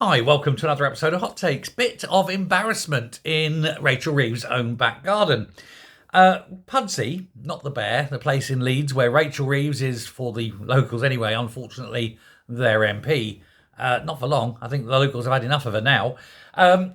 Hi, welcome to another episode of Hot Takes. Bit of embarrassment in Rachel Reeves' own back garden. Pudsey, not the Bear, the place in Leeds where Rachel Reeves is, for the locals anyway, unfortunately, their MP. Not for long. I think the locals have had enough of her now.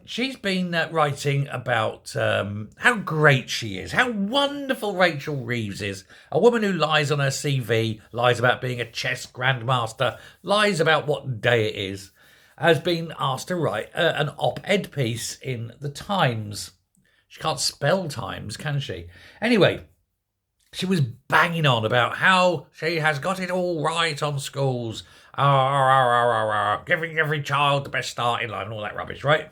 She's been writing about how great she is, how wonderful Rachel Reeves is. A woman who lies on her CV, lies about being a chess grandmaster, lies about what day it is, has been asked to write an op-ed piece in the Times. She can't spell Times, can she? Anyway, she was banging on about how she has got it all right on schools, giving every child the best start in life and all that rubbish, right?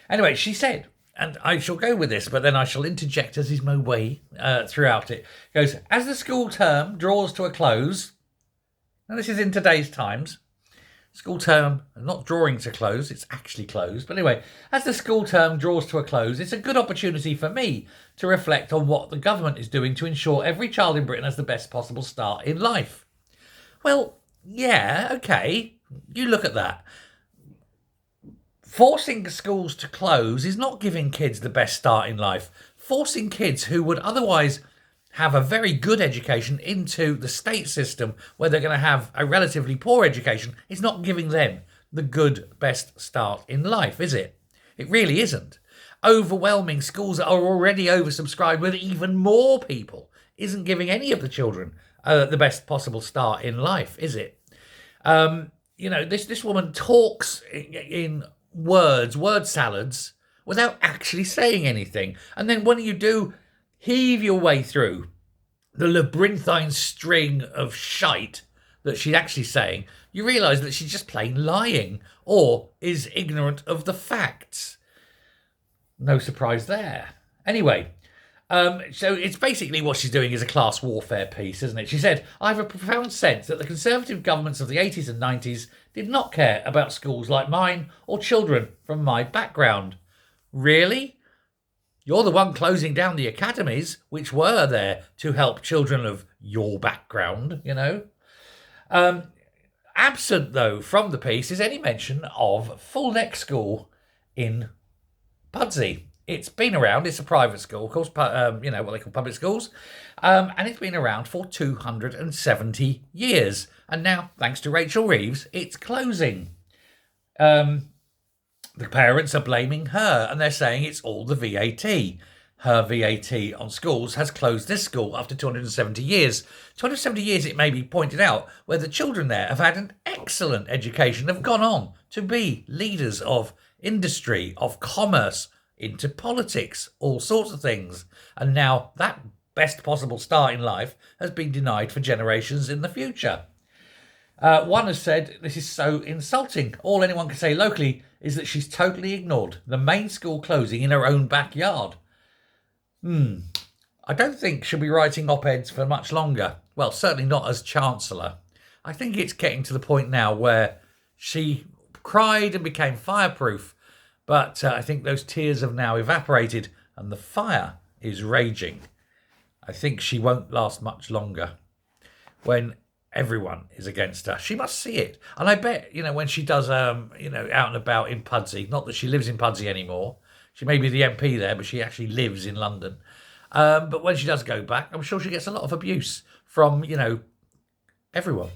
Anyway, she said, and I shall go with this, but then I shall interject, as is my way, throughout it. Goes, as the school term draws to a close, and this is in today's Times, school term not drawing to close, it's actually closed. But anyway, as the school term draws to a close, it's a good opportunity for me to reflect on what the government is doing to ensure every child in Britain has the best possible start in life. Well, yeah, okay, you look at that. Forcing schools to close is not giving kids the best start in life. Forcing kids who would otherwise have a very good education into the state system where they're going to have a relatively poor education is not giving them the good best start in life, is it? It really isn't. Overwhelming schools that are already oversubscribed with even more people isn't giving any of the children the best possible start in life, is it? This woman talks in word salads without actually saying anything. And then when you do heave your way through the labyrinthine string of shite that she's actually saying, you realise that she's just plain lying or is ignorant of the facts. No surprise there. Anyway, so it's basically what she's doing is a class warfare piece, isn't it? She said, I have a profound sense that the Conservative governments of the 80s and 90s did not care about schools like mine or children from my background. Really? You're the one closing down the academies, which were there to help children of your background, you know. Absent, though, from the piece is any mention of Full Neck School in Pudsey. It's been around. It's a private school, of course, what they call public schools. And it's been around for 270 years. And now, thanks to Rachel Reeves, it's closing. The parents are blaming her and they're saying it's all the VAT. Her VAT on schools has closed this school after 270 years. 270 years, it may be pointed out, where the children there have had an excellent education, have gone on to be leaders of industry, of commerce, into politics, all sorts of things. And now that best possible start in life has been denied for generations in the future. One has said, this is so insulting. All anyone can say locally is that she's totally ignored the main school closing in her own backyard. I don't think she'll be writing op-eds for much longer. Well, certainly not as Chancellor. I think it's getting to the point now where she cried and became fireproof, but I think those tears have now evaporated and the fire is raging. I think she won't last much longer. When everyone is against her, she must see it. And I bet, when she does, out and about in Pudsey, not that she lives in Pudsey anymore. She may be the MP there, but she actually lives in London. But when she does go back, I'm sure she gets a lot of abuse from, everyone.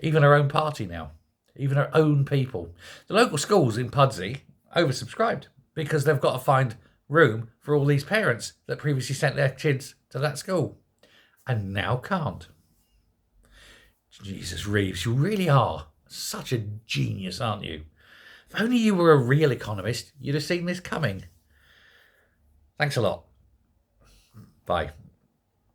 Even her own party now. Even her own people. The local schools in Pudsey oversubscribed because they've got to find room for all these parents that previously sent their kids to that school and now can't. Jesus, Reeves, you really are such a genius, aren't you? If only you were a real economist, you'd have seen this coming. Thanks a lot. Bye.